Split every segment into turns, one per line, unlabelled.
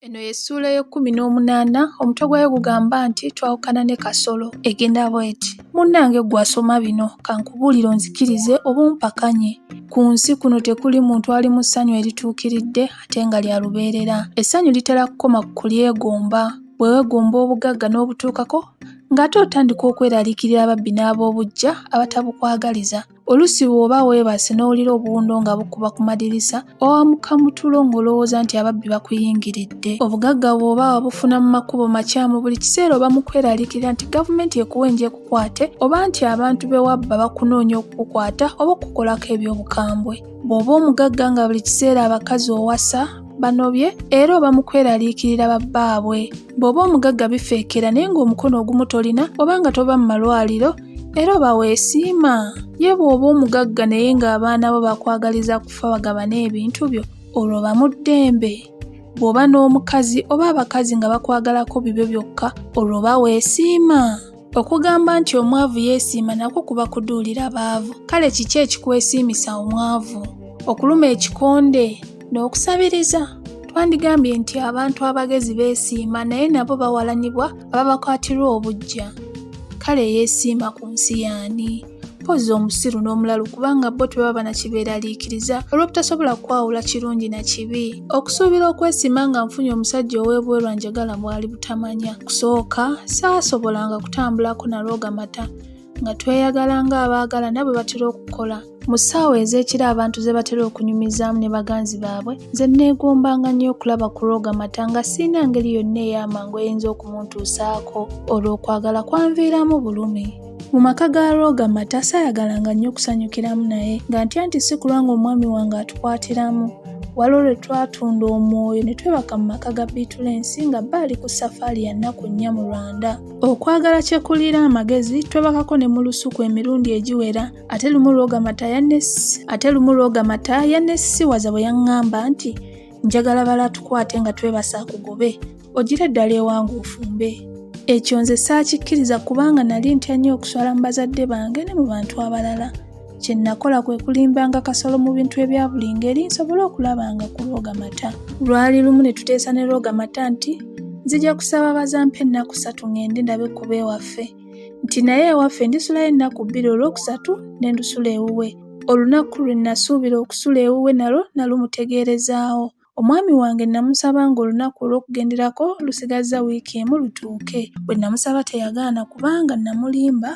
Eno y'essuula y'e18 omutwe gwayo gugamba nti Twawukana ne Kasolo egenda bw'eti. Munnange gw'asoma bino kankubuulire onzikirize oba ompakanye. Ku nsi kuno tekuli muntu ali mu ssanyu erituukiridde ate nga lya lubeerera. Essanyu litera kukoma ku kulyegomba. Bwe weegomba obugagga n'obutuukako ng'ate otandika okweraliikirira ababbi n'ab'obuggya abatabukwagaliza. Oluusi bw'oba weebase n'owulira obuwundo nga bukuba ku madirisa owamuka mu tulo ng'olowooza nti ababbi bakuyingiridde. Obugagga bw'oba wabufuna mu makubo makyamu buli kiseera oba mu kweraliikirira nti gavumenti ekuwenja ekukwate oba nti abantu be wabba bakunoonya okukukwata oba okukolako eby'obukambwe. Bw'oba omugagga nga buli kiseera abakazi owasa banobye era oba mu kweraliikirira babbaabwe. Bw'oba omugagga bifeekera naye ng'omukono ogumu tolina oba nga toba mu malwaliro era oba weesiima. Ye bw'oba omugagga naye ng'abaana bo bakwagaliza kufa bagabana ebintu byo olwo ba mu ddembe. Bw'oba n'omukazi oba abakazi nga bakwagalako bibyo byokka olwo ba weesiima. Okugamba nti omwavu yeesiima nakwo kuba kuduulira baavu. Kale kiki ekikwesiimisa omwavu? Okuluma ekikonde n'okusabiriza? Twandigambye nti abantu abagezi beesiima naye nabo bawalanibwa ababakwatirwa obuggya. Kale yeesiima ku nsi y'ani? Mpozzi omusiru n'omulalu kubanga bo tebaba na kibeeraliikiriza olw'obutasobola kwawula kirungi na kibi. Okusuubira okwesiima nga nfunye omusajja ow'ebweru anjagala Bwali Butamanya. Kusooka saasobolanga kutambulako na loogamata nga tweyagala ng'abaagalana bwe batera okukola. Mu ssaawa ez'ekiro abantu ze batera okunyumizaamu ne baganzi baabwe nze neegombanga nnyo okulaba ku loogamata nga sirina ngeri yonna ey'amangu eyinza okumuntuusaako olwo okwagala kwanviiramu bulumi. Mu maka ga loogamata saayagalanga nnyo okusanyukiramu naye nga ntya nti si kulwa ng'omwami wange atukwatiramu. Waliwo lwe twatunda omwoyo ne twebaka mu maka ga Bittulensi nga bba ali ku safaali ya nnaku nnya mu Rwanda. Okwagala kyekulira amagezi twebakako ne mu lusuku emirundi egiwera ate lumu loogamata yannesiwaza bwe yaŋŋamba nti njagala balatukwate nga twebasa akugobe ogira eddala ewange ofumbe. Ekyo nze saakikkiriza kubanga nali ntya nnyo okuswala mu bazadde bange ne mu bantu abalala. Kye nakola kwe kulimbanga Kasolo mu bintu ebya buli ngeri nsobole okulabanga ku loogamata. Lwali lumu ne tuteesa ne loogamata nti nzija kusaba bazampe ennaku 3 ngende ndabe kuba ewaffe. Nti naye ewaffe ndisulayo ennaku 2 olwokusatu ne ndusula ewuwe. Olunaku lwe nasuubira okusula ewuwe nalumutegeerezaawo. Omwami wange namusaba ng'olunaku olw'okugenderako lusigazza wiiki emu lutuuke. Bwe namusaba teyagaana kubanga namulimba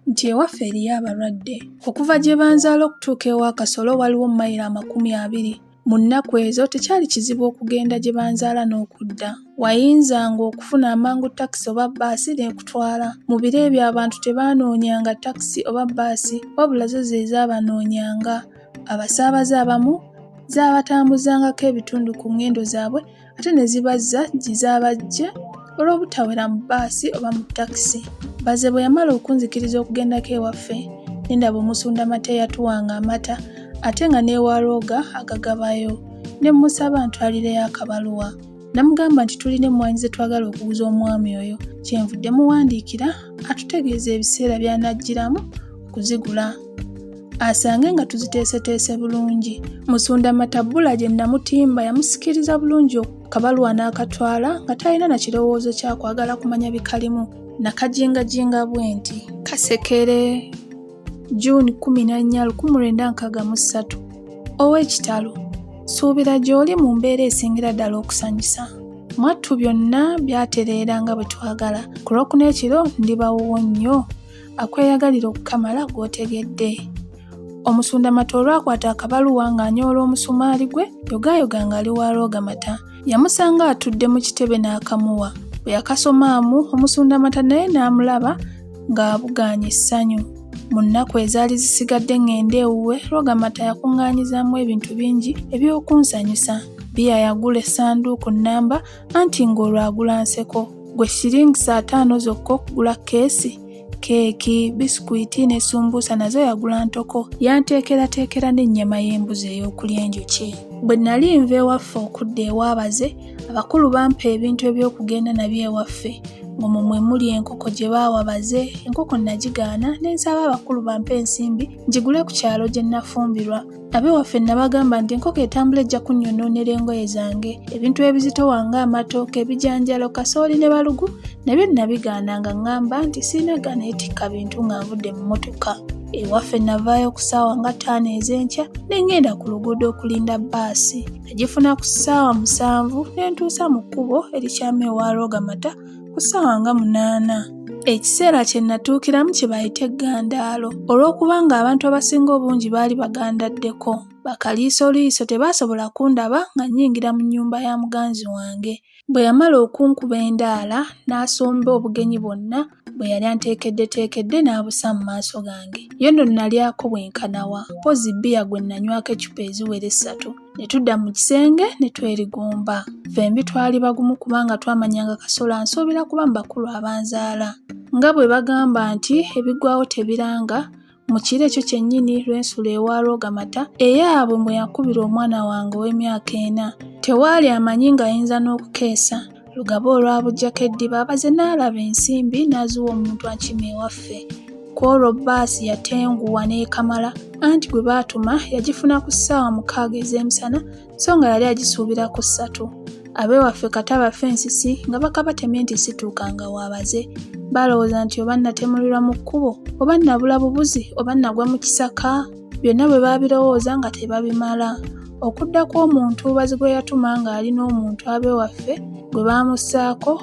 nti ewaffe eriyo abalwadde. Okuva gye banzaala okutuuka ewa Kasolo waliwo mayiro 20. Mu nnaku ezo tekyali kizibu okugenda gye banzaala n'okudda. Wayinzanga okufuna amangu takisi oba bbaasi n'ekutwala. Mu biro ebyo abantu tebaanoonyanga takisi oba bbaasi wabula zo ze zaabanoonyanga. Abasaabaze abamu zaabatambuzangako ebitundu ku ngendo zaabwe ate ne zibazza gye zaabajja olw'obutawera mu bbaasi oba mu takisi. Baze bwe yamala okunzikiriza okugendako ewaffe ne ndaba omusundamata eyatuwanga amata ate nga n'ewalooga agagabayo. Ne mmusaba ntwalireyo akabaluwa. Namugamba nti tulina emmwanyi ze twagala okuguza omwami oyo kyenvudde muwandiikira atutegeeza ebiseera by'anajjiramu okuzigula. Asange nga tuziteeseteese bulungi. Musundamata bbula gye namutimba yamusikiriza bulungi akabaluwa n'akatwala nga talina na kirowoozo kya kwagala kumanya bikalimu. Nakajingajinga bwe nti Kasekere Juuni 14, 1963. Ow'ekitalo, suubira gy'oli mu mbeera esingira ddala okusanyusa. Mwattu byonna byatereera nga bwe twagala. Ku Lwokuna ekiro ndibawuwo nnyo. Akweyagalira okukamala gw'otegedde. Omusundamata olwakwata akabaluwa ng'anyoola omusumaali gwe yogayoga ng'ali wa loogamata. Yamusanga atudde mu kitebe n'akamuwa. Bwe yakasomaamu omusundamata naye n'amulaba ng'abugaanya essanyu. Mu nnaku ezaali zisigadde ng'ende ewuwe loogamata yakuŋŋaanyizaamu ebintu bingi eby'okunsanyusa. Bbiya yagula essanduuku nnamba anti ng'olwo agula nseko. Gwe shilingi 5 zokka okugula keesi. Keeki, bisikuiti ne sumbuusa nazo yagula ntoko. Yanteekerateekera n'ennyama y'embuzi ey'okulya enjuki. Bwe nali nva ewaffe okudda ewaabaze abakulu bampa ebintu eby'okugenda nabyo ewaffe. Ng'omwo mwe muli enkoko gye baawabaze. Enkoko nagigaana ne nsaba abakulu bampe ensimbi ngigule ku kyalo gye nafumbirwa. Abewaffe nabagamba nti enkoko etambula ejja kunnyonoonera engoye zange, ebintu ebizitowa ng'amatooke, ebijanjalo, kasooli ne balugu nabyo nabigaana nga ngamba nti sirina ganeetikka bintu nga nvudde mu mmotoka. Ewaffe navaayo ku ssaawa nga 5 ez'enkya ne ngenda ku luguudo okulinda bbaasi. Nagifuna ku ssaawa 7 ne ntuusa mu kkubo erikyama ewa Roogamata ku ssaawa nga 8. Ekiseera kye natuukiramu kye bayita eggandaalo olw'okubanga abantu abasinga obungi baali bagandaddeko. Bakaliisoliiso tebaasobola kundaba nga nnyingira mu nnyumba ya muganzi wange. Bwe yamala okunkuba endaala n'asomba obugenyi bwonna bwe yali anteekeddeteekedde n'abusa mu maaso gange. Yo nno nalyako bwenkanawa, mpozi bbiya gwe nanywako eccupa eziwera 3. Ne tudda mu kisenge ne twerigomba. Fembi twali bagumu kubanga twamanyanga Kasolo ansuubira kuba mu bakulu abanzaala. Nga bwe bagamba nti ebigwawo tebiranga, mu kiro ekyo kyennyini lw'ensula ewa Roogamata eyaabwe mwe yakubira omwana wange ow'emyaka 4. Tewaali amanyi ng'ayinza n'okukeesa. Lugaba olwabuggyako eddiba abaze n'alaba ensimbi n'aziwa omuntu ankima ewaffe. Ku olwo bbaasi yatenguwa n'ekamala anti gwe baatuma yagifuna ku ssaawa 6 ez'emisana so nga yali agisuubira ku 3. Abewaffe kata bafe ensisi nga bakabatemye nti situukanga waabaze. Balowooza nti oba natemulirwa mu kkubo, oba nabula bubuzi, oba nagwa mu kisaka. Byonna bwe babirowooza nga tebabimala. Okudda kw'omuntu bazi gwe yatuma nga alina omuntu abewaffe gwe baamussaako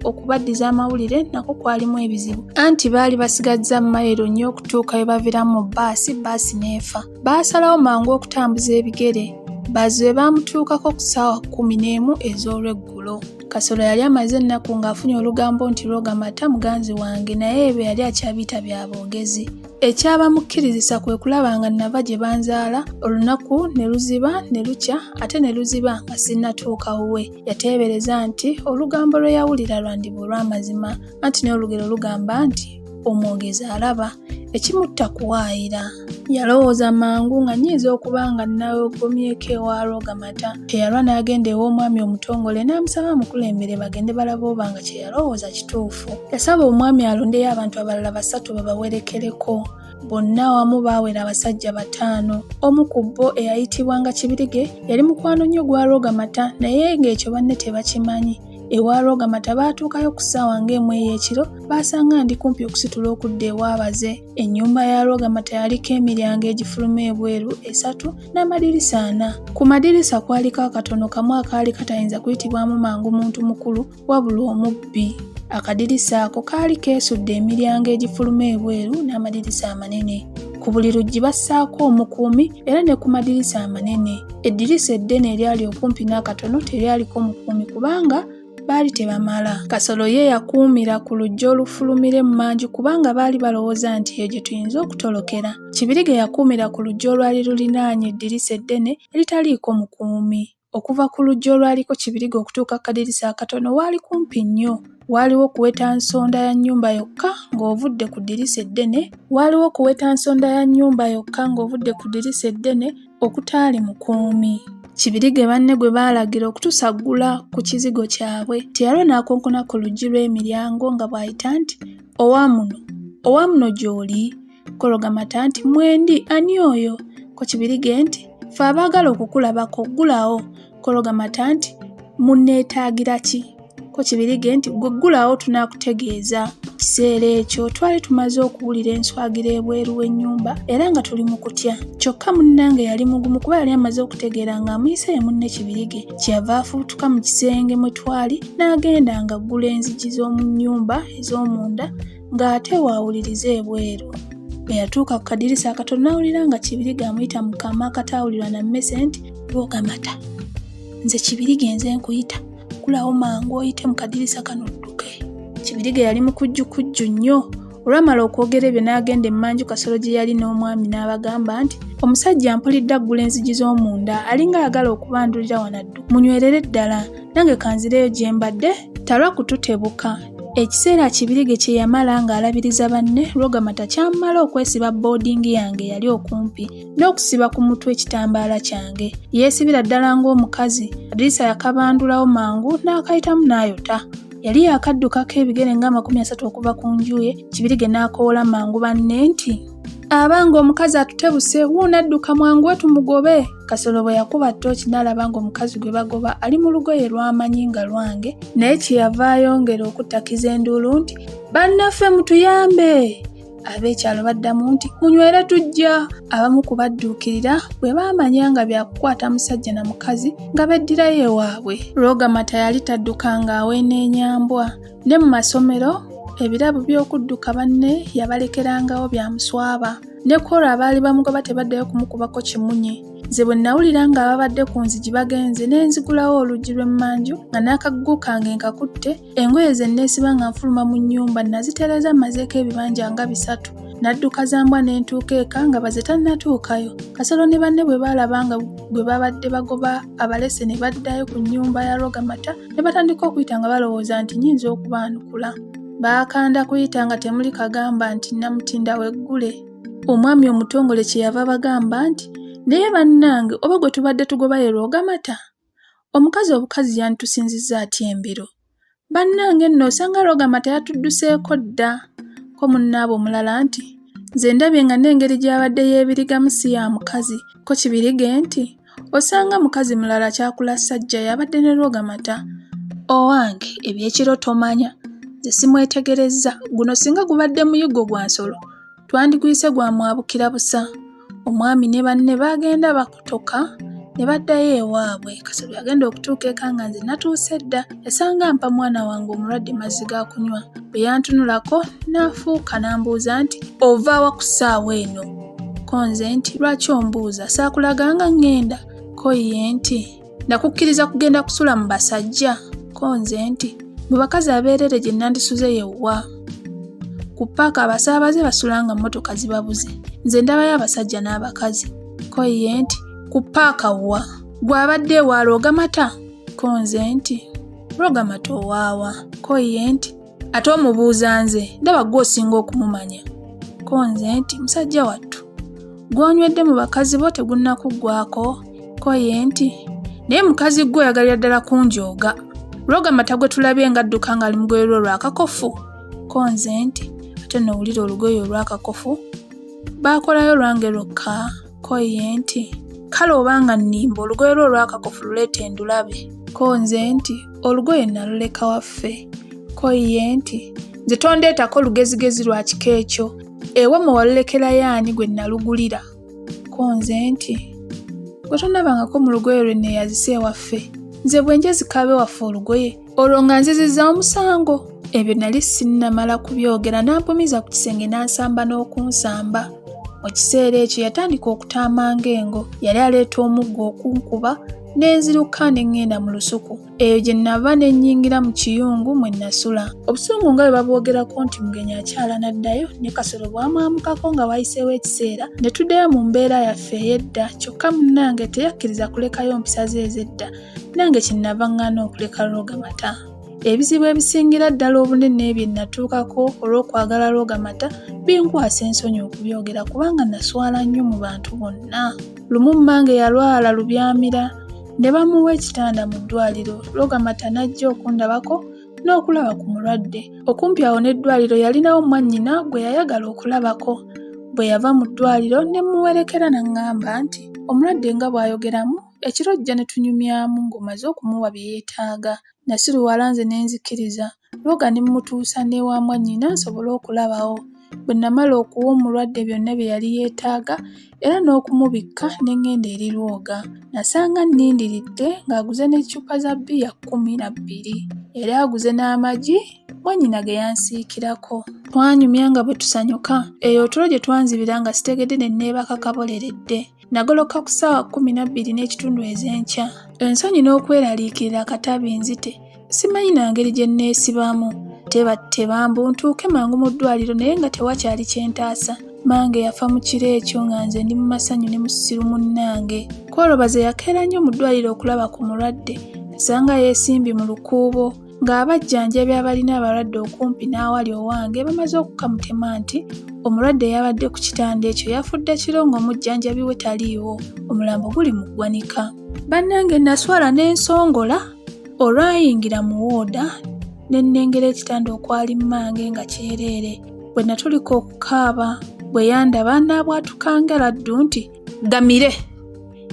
okubaddiza amawulire nako kwalimu ebizibu. Anti baali basigazza mayiro nnyo okutuuka we baviramu mu bbaasi n'efa. Baasalawo mangu okutambuza ebigere. Bazi bwe baamutuukako ku ssaawa 11 ez'olweggulo. Kasolo yali amaze ennaku ng'afunye olugambo nti Roogamata muganzi wange naye ebyo yali akyabiyita bya boogezi. Ekyabamukkirizisa kwe kulaba nga nava gye banzaala, olunaku ne luziba ne lukya ate ne luziba nga sinnatuuka wuwe. Yateebereza nti olugambo lwe yawulira lwandiba olw'amazima, anti n'olugero lugamba nti omwogezi alaba, ekimutta kuwaayira. Yalowooza mangu nga nnyinza okuba nga nawegomyeko ewa Roogamata. Teyalwa n'agenda ew'omwami omutongole n'amusaba amukulembere bagende balaba oba nga kye yalowooza kituufu. Yasaba omwami alondeyo abantu abalala 3 babawerekereko. Bonna wamu baawera abasajja 5. Omu ku bo eyayitibwanga Kibirige yali mukwano nnyo gwa Roogamata naye ng'ekyo banne tebakimanyi. Ewa Roogamata baatuukayo ku ssaawa ng'emu ey'ekiro baasanga ndi kumpi okusitula okudda ewaabaze. Ennyumba ya Roogamata yaliko emiryango egifuluma ebweru 3 n'amadirisa 4. Ku madirisa kwaliko akatono kamu akaali katayinza kuyitibwamu mangu muntu mukulu wabula omubbi. Akadirisa ako kaali keesudde emiryango egifuluma ebweru n'amadirisa amanene. Ku buli luggi bassaako omukuumi era ne ku madirisa amanene. Eddirisa eddene eryali okumpi n'akatono teryaliko mukuumi kubanga baali tebamala. Kasolo ye yakuumira ku luggi olufulumira emmanju kubanga baali balowooza nti eyo gye tuyinza okutolokera. Kibirige yakuumira ku luggi olwali lulinaanye eddirisa eddene eritaliiko mukuumi. Okuva ku luggi olwaliko Kibirige okutuuka ku kadirisa akatono waali kumpi nnyo. Waaliwo okuweta nsonda ya nnyumba yokka ng'ovudde ku ddirisa eddene. Okutaali mukuumi. Kibirige banne gwe baalagira okutusaggula ku kizigo kyabwe. Teyalwa n'akonkona ku luggi lw'emiryango nga bw'ayita nti owaamuno gy'oli. Ko Roogamata nti mwendi ani oyo? Ko Kibirige nti ffe abaagala okukulabako ggulawo. Ko Roogamata nti munneetaagira ki? Ko Kibirige nti gwe ggulawo tunaakutegeeza. Kiseera ekyo twali tumaze okuwulira enswagira ebweru w'ennyumba era nga tuli mu kutya. Kyokka munnange yali mugumu kuba yali amaze okutegeera ng'amuyise ye munne Kibirige. Kyeyava afuutuka mu kisenge mwe twali n'agenda nga aggula enzigi z'omu nnyumba ez'omunda ng'ate waawuliriza ebweru. Bwe yatuuka ku kadirisa akatono n'awulira nga Kibirige amuyita mu kaama akataawulirwa na mmese nti Roogamata, nze Kibirige nze nkuyita. Kulawo mangu oyite mu kadirisa kano odduke. Kibirige yali mukujjukujju nnyo. Olwamala okwogera ebyo n'agenda emmanju Kasolo gye yali n'omwami n'abagamba nti omusajja mpulidde aggula enzigi z'omunda alinga ayagala okubandulira wanaddu. Munywerere ddala nange kanzireyo gye mbadde talwa kututebuka. Ekiseera Kibirige kye yamala ng'alabiriza banne, Roogamata kyamala okwesiba boodingi yange yali okumpi n'okusiba ku mutwe ekitambaala kyange. Yeesibira ddala ng'omukazi. Kadirisa yakabandulawo mangu n'akayitamu n'ayota. Yali yakaddukako ebigere nga 30 okuva ku nju ye. Kibirige n'akoola mangu banne nti abanga omukazi atutebuse wuuna adduka mwangu tumugobe. Kasolo bwe yakuba ttooki n'alaba ng'omukazi gwe bagoba ali mu lugoye lw'amanyi nga lwange, naye kyeyava ayongera okuttakiza enduulu nti bannaffe mutuyambe. Ab'ekyalo baddamu nti munywere tujja. Abamu ku badduukirira bwe baamanya nga byakukwata musajja na mukazi nga beddirayo ewaabwe. Rogamata yali tadduka ng'aweena enyambwa, ne mu masomero ebirabo by'okudduka banne yabalekerangawo byamuswaba. Ne kwolwo abaali bamugoba tebaddayo kumukubako kimunye. Nze bwe nawulira ng'ababadde ku nzigi bagenze ne nzigulawo oluggi lw'emmanju nga n'akagugu kange nkakutte, engoye ze neesiba nga nfuluma mu nnyumba nazitereeza mmazeeko ebibanja nga 3. Nadduka za mbwa ne ntuuka eka nga baze tannatuukayo. Kasolo ne banne bwe baalaba nga bwe babadde bagoba abalese ne baddayo ku nnyumba ya Rogamata ne batandika okuyita nga balowooza nti nnyinza okubaanukula. Baakanda kuyita nga temuli kagamba nti namutinda weggule. Omwami omutongole kyeyava bagamba nti naye bannange oba gwe tubadde tugoba ye Rogamata? Omukazi yantusinzizza atya embiro? Bannange nno osanga Rogamata yatudduseeko dda. Ko munnaabo omulala nti nze ndabye nga n'engeri gy'abadde yeebirigamu si ya mukazi. Ko Kibirige nti osanga mukazi mulala kyakula sajja yabadde ne Rogamata. Owange ebyekiro tomanya. Nze simwetegerezza. Guno singa gubadde muyigo gwa nsolo twandiguyise gwamwabukira busa. Omwami ne banne bagenda bakutoka ne baddayo ewaabwe. Kasolo yagenda okutuuka eka nga nze natuuse dda. Yasanga mpa mwana wange omulwadde mazzi ga kunywa. Bwe yantunulako n'afuuka n'ambuuza nti ova wa ku ssaawa eno? Ko nze nti lwaki ombuuza? Saakulaganga ngenda? Ko ye nti nakukkiriza kugenda kusula mu basajja? Ko nze nti mu bakazi abeerere gye nandisuze yewwa. Ku paaka abasaabaze basulanga mmotoka zibabuze. Nze ndabayo abasajja n'abakazi. Ko ye nti ku paaka wa? Gwabadde ewa Rogamata? Ko nze nti Rogamata owaawa? Ko ye nti ate omubuuza nze ndaba gw'osinga okumumanya. Ko nze nti musajja wattu gw'onywedde mu bakazi bo tegunnakuggwako? Ko ye nti naye mukazi gwe oyagalira ddala kunjooga. Rogamata gwe tulabye ng'adduka ng'ali mu lugoye lwe olw'akakofu? Ko nze nti ate nowulira olugoye olw'akakofu baakolayo lwange lwokka? Ko ye nti kale obanga nnimba olugoye lwe olw'akakofu luleete ndulabe. Ko nze nti olugoye naluleka waffe. Ko ye nti nze tondeetako olugezigezi lwa kika ekyo. Ewa mwe walulekerayo ani gwe nalugulira? Ko nze nti gwe tonnabangako mu lugoye lwe neeyazise ewaffe. Nze bwe nje zikaabe waffe olugoye olwo nga nzizizza omusango. Ebyo nali sinnamala kubyogera n'ampumiza ku kisenge n'ansamba n'okunsamba. Mu kiseera ekyo yatandika okutaamanga engo. Yali aleeta omuggo okunkuba n'enziruka ne ngenda mu lusuku. Eyo gye nava ne nnyingira mu kiyungu mwe nasula. Obusungu nga bwe babwogerako nti mugenyi akyala n'addayo, ne Kasolo bwamwamukako nga wayiseewo ekiseera ne tuddayo mu mbeera yaffe ey'edda. Kyokka munnange teyakkiriza kulekayo mpisa ze ez'edda. Nange kinnava ŋŋaana okuleka Rogamata. Ebizibu ebisingira ddala obunene bye natuukako olw'okwagala Rogamata binkwasa ensonyi okubyogera kubanga naswala nnyo mu bantu bonna. Lumu mmange yalwala lubyamira ne bamuwa ekitanda mu ddwaliro. Rogamata n'ajja okundabako n'okulaba ku mulwadde. Okumpi awo n'eddwaliro yalinawo mwannyina gwe yayagala okulabako. Bwe yava mu ddwaliro ne muwerekera n'aŋŋamba nti omulwadde nga bw'ayogeramu ekiro jja ne tunyumyamu ng'omaze okumuwa bye yeetaaga. Nasiruwala nze ne nzikiriza. Roga ne mmutuusa n'ewa mwannyina nsobole okulabawo. Bwe namala okuwa omulwadde byonna bye yali yeetaaga era n'okumubikka ne ngenda eri Lwoga. Nasanga nnindiridde ng'aguze n'eccupa za bbiya 12. Yali aguze n'amagi mwannyina ge yansiikirako. Twanyumya nga bwe tusanyuka. Eyo otulo gye twanzibira nga sitegedde ne neebaka kaboleredde. Nagoloka ku ssaawa 12 n'ekitundu ez'enkya. Ensonyi n'okweraliikirira katabi nzite. Simanyi na ngeri gye nneesibamu. Tebambu ntuuke mangu mu ddwaliro naye nga tewakyali kyentaasa. Mange yafa mu kiro ekyo nga nze ndi mu masanyu ne musiru munnange. Kwoloobaze yakeera nnyo mu ddwaliro okulaba ku mulwadde. Nasanga yeesimbye mu lukuubo ng'abajjanjabi abalina abalwadde okumpi n'awali owange bamaze okukamutema nti omulwadde yabadde ku kitanda ekyo yafudde kiro ng'omujjanjabi we taliiwo. Omulambo guli mu ggwanika. Bannange naswala n'ensongola olwayingira mu wooda ne nnengera ekitanda okwali mmange nga kyereere. Bwe natulika okukaaba bwe yandaba n'abwatuka laddu nti, "Gamire,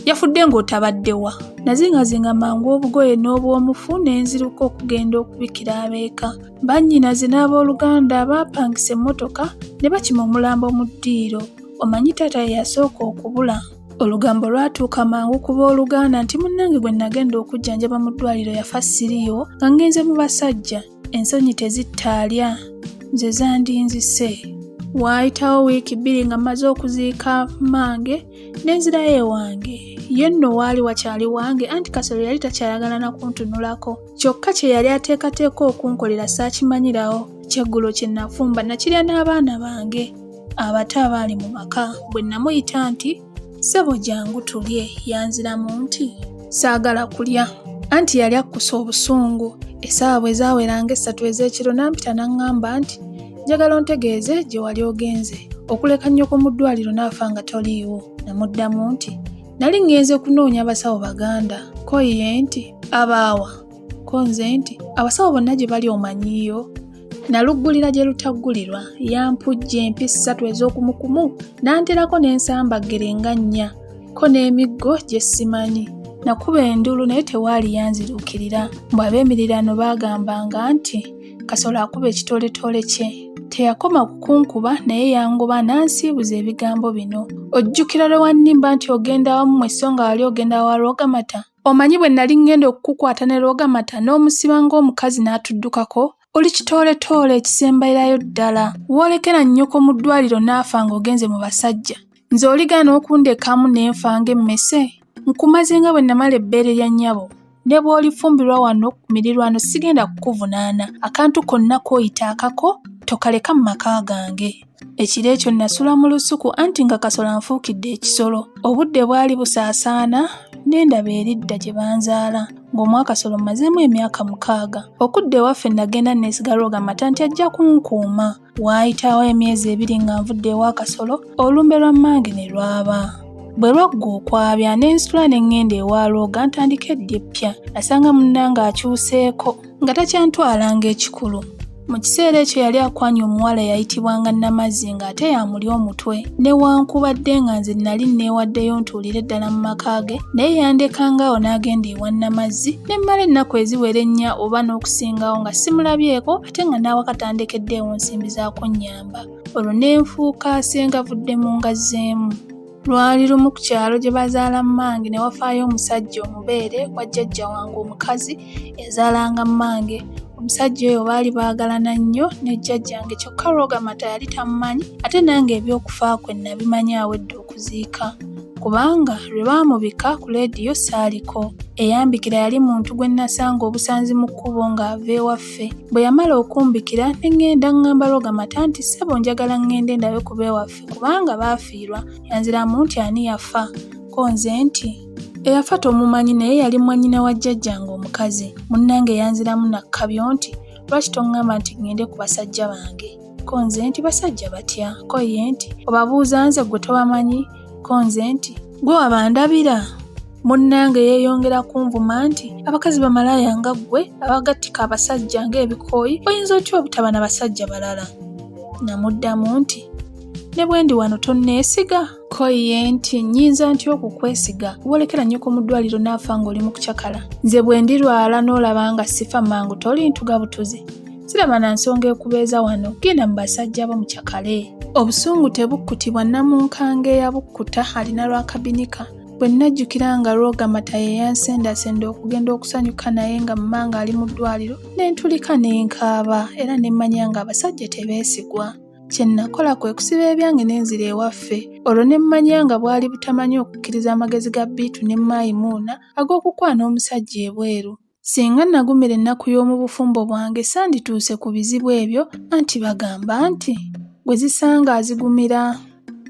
yafudde ng'otabaddewa." Nazingazinga mangu obugoye n'obw'omufu ne nziruka okugenda okubikira abeeka. Bannyinaze n'abooluganda baapangisa emmotoka ne bakima omulambo mu ddiiro. Omanyi taata ye yasooka okubula. Olugambo lwatuuka mangu ku booluganda nti munnange gwe nagenda okujjanjaba mu ddwaliro yafa siriiwo nga ngenze mu basajja. Ensonyi tezittaalya, nze zandinzise. Waayitawo wiiki 2 nga mmaze okuziika mmange ne nzirayo ewange. Ye nno waali wakyali wange anti Kasolo yali takyayagala na kuntunulako. Kyokka kye yali ateekateeka okunkolera saakimanyirawo. Kyeggulo kye nafumba nakirya n'abaana bange abato abaali mu maka. Bwe namuyita nti, "Ssebo jangu tulye," yanziramu nti, "Saagala kulya." Anti yali akkusa obusungu. Essaawa bwe zaaweranga 3 ez'ekiro n'ampita n'aŋŋamba nti, "Njagala ontegeeze gye wali ogenze. Okuleka nnyoko mu ddwaliro n'afa nga toliiwo." Namuddamu nti, "Nali ngenze kunoonya abasawo baganda." Ko ye nti, "Abaawa?" Ko nze nti, "Abasawo bonna gye bali omanyiiyo." Naluggulira gye lutaggulirwa. Yampujja empisi 3 ez'okumukumu n'anterako n'ensambagere nga 4 ko n'emiggo gye simanyi. Nakuba endulu naye tewaali yanziruukirira. Mbw ab'emirirano baagambanga nti Kasolo akuba ekitooletoole kye. Teyakoma kukunkuba naye yangoba n'ansiibuza ebigambo bino. "Ojjukira lwe wannimba nti ogenda wamu mmwe so nga wali ogenda wa Lwogamata? Omanyi bwe nali ngenda okukukwata ne Lwogamata n'omusiba ng'omukazi n'atuddukako? Oli kitooletoole ekisembalirayo ddala. Woolekera nnyoko mu ddwaliro n'afa ng'ogenze mu basajja. Nze oligaana okundekamu n'enfa ng'emmese? Nkumaze nga bwe namala ebbeere lya nnyabo. Ne bw'olifumbirwa wano ku mirirwano sigenda kukuvunaana. Akantu konna k'oyita akako tokaleka mu maka gange." Ekiro ekyo nasula mu lusuku anti nga Kasolo anfuukidde ekisolo. Obudde bwali busaasaana n'endaba eridda gye banzaala ng'omwaka Kasolo mmazeemu emyaka 6. Okudda ewaffe nagenda neesiga Lwogamata nti ajja kunkuuma. Waayitawo emyezi 2 nga nvudde ewa Kasolo, olumbe lwa mmange ne lwaba. Bwe lwaggwa okwabya n'ensitula ne ŋŋenda ewa Lwoga ntandika eddya eppya. Nasanga munnange akyuseeko nga takyantwalanga ekikulu. Mu kiseera ekyo yali akwanye omuwala yayitibwanga Namazzi ng'ate yamuli omutwe. Newankubadde nga nze nali neewaddeyo ntuulire ddala mu maka ge, naye yandekangaawo n'agenda ewa Namazzi ne mmala ennaku eziwera 4 oba n'okusingawo nga simulabyeko ate nga naawakatandekeddeewo nsimbi za kunnyamba. Olwo ne nfuuka asengavudde mu ngazzeemu. Lwali lumu ku kyalo gye bazaala mmange ne wafaayo omusajja omubeere wa jjajja wange omukazi yazaalanga mmange. Omusajja oyo baali baagalana nnyo ne jjajjange kyokka Lwogamata yali tamumanyi ate nange eby'okufa kwe nabimanyi awedde okuziika. Kubanga lwe baamubika ku leediyo saaliko. Eyambikira yali muntu gwe nasanga obusanzi mu kkubo ng'ava ewaffe. Bwe yamala okumbikira ne ŋŋenda ŋŋamba Lwogamata nti ssebo njagala ŋŋende ndabe ku b'ewaffe kubanga baafiirwa. Yanziramu nti ani yafa? Ko nze nti eyafa tomumanyi naye yali mwannyina wa jjajjange omukazi. Munnange yanziramu nakkabyo nti lwaki toŋŋamba nti ŋŋende ku basajja bange? Ko nze nti basajja batya? Ko ye nti obabuuza nze gwe tobamanyi? Ko nze nti gwe wabandabira? Munnange yeeyongera kunvuma nti abakazi bamalaaya nga ggwe abagattika abasajja ng'ebikooyi oyinza otya obutaba na basajja balala? Namuddamu nti ne bwe ndi wano tonneesiga? Ko ye nti nnyinza ntya okukwesiga? Woolekera nnyoko mu ddwaliro n'afa ng'oli mu kucakala. Nze bwe ndirwala n'olaba nga sifa mangu tolintuga butuzi. Siraba na nsonga ekubeeza wano, genda mu basajja bo mucakale. Obusungu tebukkutibwa namunkanga eyabukkuta alina lwakabinika. Bwe najjukira nga Lwogamata ye yansendasenda okugenda okusanyuka naye nga mmange ali mu ddwaliro ne ntulika ne nkaaba era ne mmanya nga abasajja tebeesigwa. Kye nakola kwe kusiba ebyange n'enzira ewaffe. Olwo ne mmanya nga bwali butamanya okukkiriza amagezi ga Bbiitu ne Mayimuuna ag'okukwana omusajja ebweru. Singa nagumira ennaku y'omu bufumbo bwange sandituuse ku bizibu ebyo anti bagamba nti bwe zisanga azigumira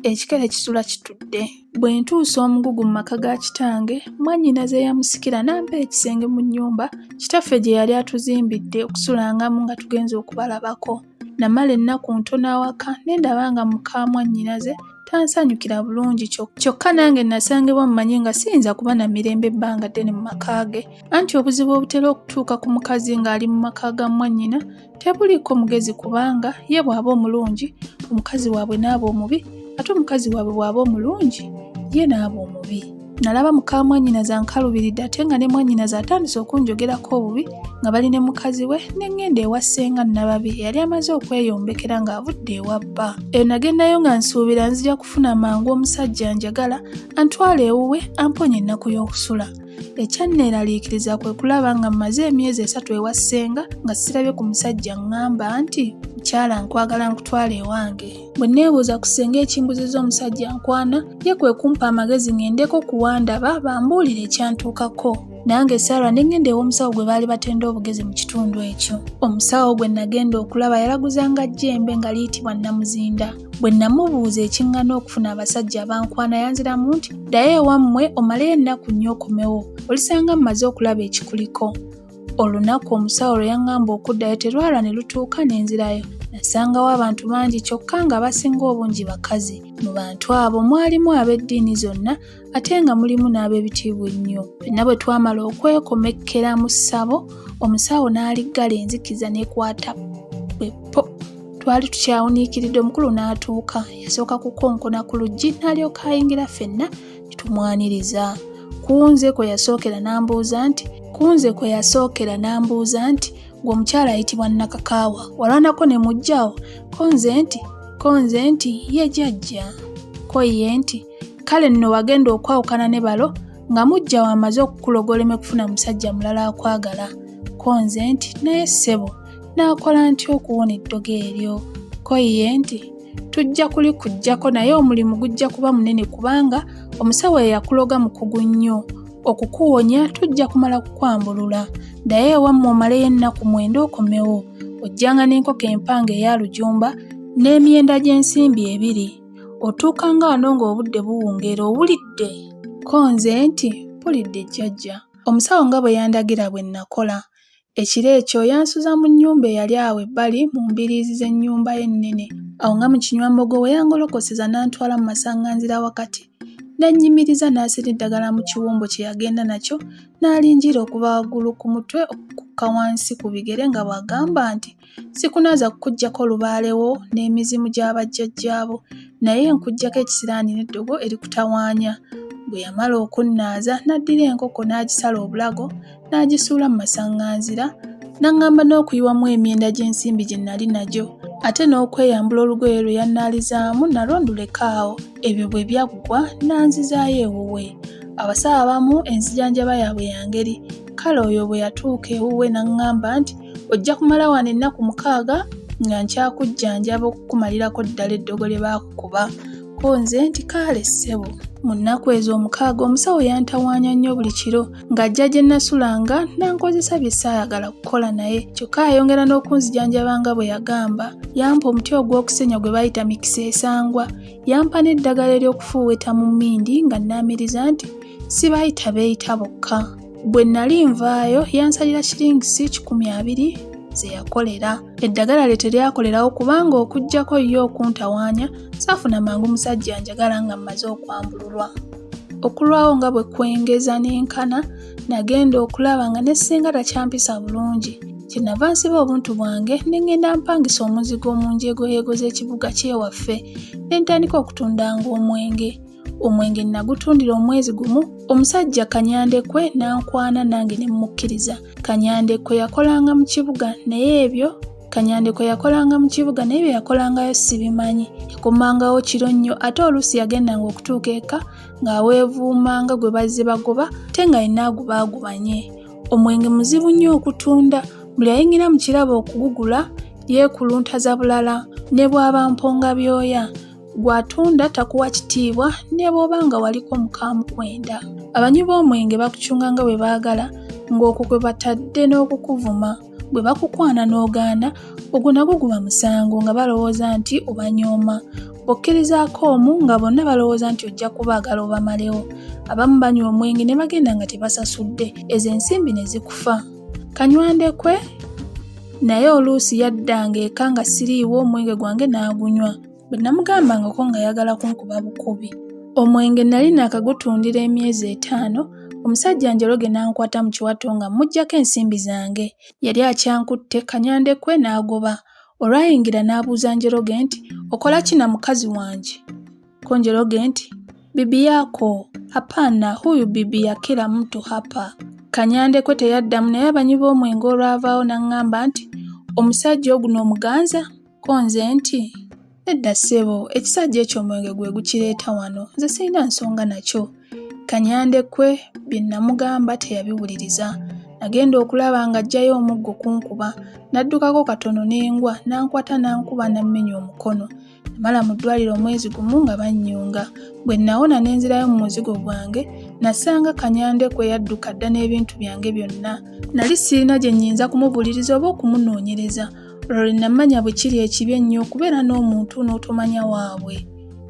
ekikere kisula kitudde. Bwe ntuusa omugugu mu maka ga kitange, mwannyinaze yamusikira n'ampa ekisenge mu nnyumba kitaffe gye yali atuzimbidde okusulangamu nga tugenze okubalabako. Namala ennaku ntono awaka ne ndaba nga muka mwannyinaze tansanyukira bulungi kyokka nange nasangibwa mmanyi nga siyinza kuba na mirembe ebbanga ddene mu maka ge, anti obuzibu obutera okutuuka ku mukazi ng'ali mu maka ga mwannyina tebuliiko mugezi kubanga ye bw'aba omulungi omukazi waabwe n'aba omubi, ate omukazi waabwe bw'aba omulungi ye n'aba omubi. Nalaba muka mwannyinaze ankalubiridde ate nga ne mwannyinaze atandise okunjogerako obubi nga bali ne mukazi we, ne ŋŋenda ewa ssenga Nababi eyali amaze okweyombekera ng'avudde ewa bba. Eyo nagendayo nga nsuubira nzija kufuna mangu omusajja njagala antwale ewuwe amponye ennaku y'okusula. Ekyanneeraliikiriza kwe kulaba nga mmaze emyezi 3 ewa ssenga nga sirabye ku musajja ŋŋamba nti mukyala nkwagala nkutwale ewange. Bwe neebuuza ku ssenga ekimbuzizza omusajja nkwana, ye kwe kumpa amagezi ŋŋendeko kuwandaba bambuulire ekyantuukako. Nange Sarah ne ŋŋenda ew'omusawo gwe baali batenda obugezi mu kitundu ekyo. Omusawo gwe nagenda okulaba yalaguzanga jjembe nga liyitibwa Namuzinda. Bwe namubuuza ekiŋŋana okufuna abasajja abankwana yanziramu nti ddayo ewammwe omaleyo ennaku nnyo okomewo, olisanga mmaze okulaba ekikuliko. Olunaku omusawo lwe yaŋŋamba okuddayo terwala ne lutuuka ne nzirayo. Nasangawo abantu bangi kyokka nga abasinga obungi bakazi. Mu bantu abo mwalimu ab'eddiini zonna ate nga mulimu n'ab'ebitiibwa ennyo. Ffenna bwe twamala okwekomekkera mu ssabo, omusawo n'aliggala enzikiza n'ekwata bweppo. Twali tukyawuniikiridde omukulu n'atuuka. Yasooka kukonkona ku luggi n'alyoka ayingira ffenna ne tumwaniriza. Kunze kwe yasookera n'ambuuza nti gwe omukyala ayitibwa Nakakaawa, walwanako ne mujjawo? Konze nti ye jjajja. Ko ye nti kale nno wagenda okwawukana ne balo nga mujjawo amaze okukulogolema kufuna musajja mulala akwagala. Konze nti naye ssebo naakola ntya okuwona eddogo eryo? Ko ye nti tujja kulikuggyako naye omulimu gujja kuba munene kubanga omusawo eyakuloga mukugu nnyo. Okukuwonya tujja kumala kukwambulula. Ddayo ewammwe omaleyo ennaku 9 okomewo. Ojjanga n'enkoko empanga eya lujumba n'emyenda gy'ensimbi 2. Otuuka nga wano ng'obudde buwungeera, owulidde? Konze nti mpulidde jjajja. Omusawo nga bwe yandagira bwe nakola. Ekiro ekyo yansuza mu nnyumba eyali awo ebbali mu mbiriizi z'ennyumba ye ennene. Awo nga mu kinywambogo we yangolokoseza n'antwala mu masaŋŋanzira wakati. Nannyimiriza n'asira eddagala mu kiwumbo kye yagenda nakyo n'alinjira okuva waggulu ku mutwe okukka wansi ku bigere nga bw'agamba nti sikunaaza kukuggyako lubaalewo n'emizimu gy'abajjajjaabo, naye nkuggyako ekisiraani n'eddogo erikutawaanya. Bwe yamala okunnaaza n'addira enkoko n'agisala obulago n'agisuula mu masaŋŋanzira, n'aŋŋamba n'okuyiwamu emyenda gy'ensimbi gye nali nagyo, ate n'okweyambula olugoye lwe yannaalizaamu nalwo ndulekaawo. Ebyo bwe byaggwa n'anzizaayo ewuwe. Abasawo abamu enzijanjaba yaabwe ya ngeri. Kale oyo bwe yatuuka ewuwe n'aŋŋamba nti ojja kumala wano ennaku 6 nga nkyakujjanjaba okukumalirako ddala eddogo lye baakukuba. Konze nti kaale ssebo. Mu nnaku ezo 6 omusawo yantawaanya nnyo buli kiro ng'ajja gye nasulanga n'ankozesa bye saayagala kukola naye, kyokka ayongera n'okunzijanjaba nga bwe yagamba. Yampa omuti ogw'okusenya gwe bayita mikiseesangwa, yampa n'eddagala ery'okufuuweta mu mmindi nga nnaamiriza nti sibayita beeyita bokka. Bwe nali nvaayo yansalira shiringisi 200 ze yakolera. Eddagala lye teryakolerawo kubanga okuggyako yo okuntawaanya saafuna mangu musajja njagala nga mmaze okwambululwa. Okulwawo nga bwe kwengeza n'enkana, nagenda okulaba nga ne ssenga takyampisa bulungi. Kyenava nsiba obuntu bwange ne ŋŋenda mpangisa omuzigo mu njegoyego z'ekibuga ky'ewaffe ne ntandika okutundanga omwenge. Omwenge nagutundira omwezi gumu. Omusajja Kanyandekwe n'ankwana nange ne mmukkiriza. Kanyandekwe yakolanga mu kibuga naye bye yakolangayo sibimanyi. Yakomangawo kiro nnyo ate oluusi yagendanga okutuuka eka ng'aweevuumanga gwe bazze bagoba ate nga yenna agubaagubanye. Omwenge muzibu nnyo okutunda. Buli ayingira mu kirabo okugugula yeekuluntaza bulala ne bw'aba mponga byoya. Gwatunda takuwa kitiibwa ne bw'oba nga waliko mukaamu 9. Abanywi b'omwenge bakucunga nga bwe baagala, ng'okwo kwe batadde n'okukuvuma. Bwe bakukwana n'ogaana, ogwo nagwo guba musango nga balowooza nti obanyooma. Okkirizaako omu nga bonna balowooza nti ojja kubaagala obamalewo. Abamu banywa omwenge ne bagenda nga tebasasudde, ezo ensimbi ne zikufa. Kanywandekwe naye oluusi yaddanga eka nga siriiwo omwenge gwange n'agunywa. bwe namugambangako nga ayagala kunkuba bukubi. Omwenge nali naakagutundira emyezi 5, omusajja Njologe n'ankwata mu kiwato nga muggyako ensimbi zange. Yali akyankutte Kanyandekwe n'agoba. Olwayingira n'abuuza Njologe nti, "Okola ki na mukazi wange?" Ko Njologe nti, "Bibi yako." "Hapana, huyu bibi ya kila mtu hapa." Kanyandekwe teyaddamu naye abanywi b'omwenge olwavaawo n'aŋŋamba nti, "Omusajja ogwo n'omuganza?" Ko nze nti, "Nedda ssebo, ekisajja eky'omwenge gwe gukireeta wano, nze sirina nsonga nakyo." Kanyandekwe bye namugamba teyabiwuliriza. Nagenda okulaba nga ajjayo omuggo kunkuba, naddukako katono n'engwa, n'ankwata n'ankuba n'ammenya omukono. Namala mu ddwaliro omwezi gumu nga bannyunga. Bwe nawona ne nzirayo mu muzigo gwange, nasanga Kanyandekwe yadduka dda n'ebintu byange byonna. Nali sirina gye nnyinza kumubuuliriza oba okumunoonyereza. Olwo lwe namanya bwe kiri ekibi ennyo okubeera n'omuntu n'otomanya waabwe.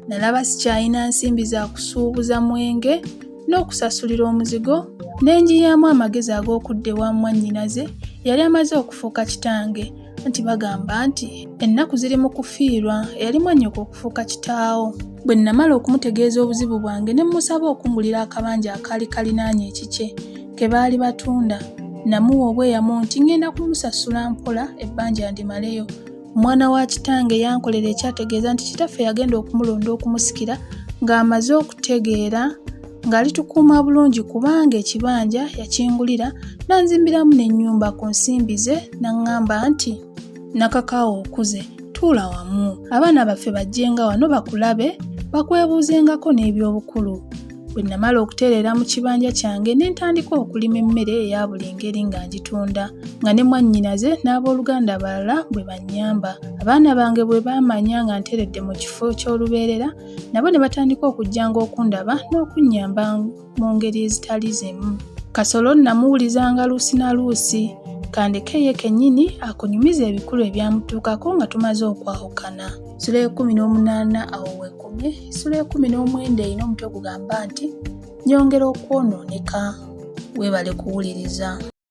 Nalaba sikyalina nsimbi za kusuubuza mwenge n'okusasulira omuzigo, ne njiyaamu amagezi ag'okudda ewa mwannyinaze yali amaze okufuuka kitange, anti bagamba nti ennaku ziri mu kufiirwa, yali mwannyoko okufuuka kitaawo. Bwe namala okumutegeeza obuzibu bwange ne mmusaba okungulira akabanja akaali kalinaanye ekikye ke baali batunda. Namuwa obweyamo nti ngenda kumusasula mpola ebbanja ndimaleyo. Omwana wa kitange yankolera ekyategeeza nti kitaffe yagenda okumulonda okumusikira ng'amaze okutegeera ng'alitukuuma bulungi kubanga ekibanja yakingulira n'anzimbiramu n'ennyumba ku nsimbi ze, n'aŋŋamba nti, "Nakakaawo okuze, tuula wamu. Abaana baffe bajjenga wano bakulabe, bakwebuuzengako n'ebyobukulu." Bwe namala okutereera mu kibanja kyange ne ntandika okulima emmere eya buli ngeri nga ngitunda, nga ne mwannyinaze n'abooluganda abalala bwe bannyamba. Abaana bange bwe baamanya nga nteredde mu kifo ky'olubeerera, nabo ne batandika okujjanga okundaba n'okunnyamba mu ngeri ezitali zimu. Kasolo namuwulizanga luusi na luusi, kandeke ye kennyini akunyumiza ebikulu ebyamutuukako nga tumaze okwawukana. Sula 18 awo weekomye. Sula 19 erina omutwe gugamba nti, "Nyongera okwonooneka." Weebale kuwuliriza.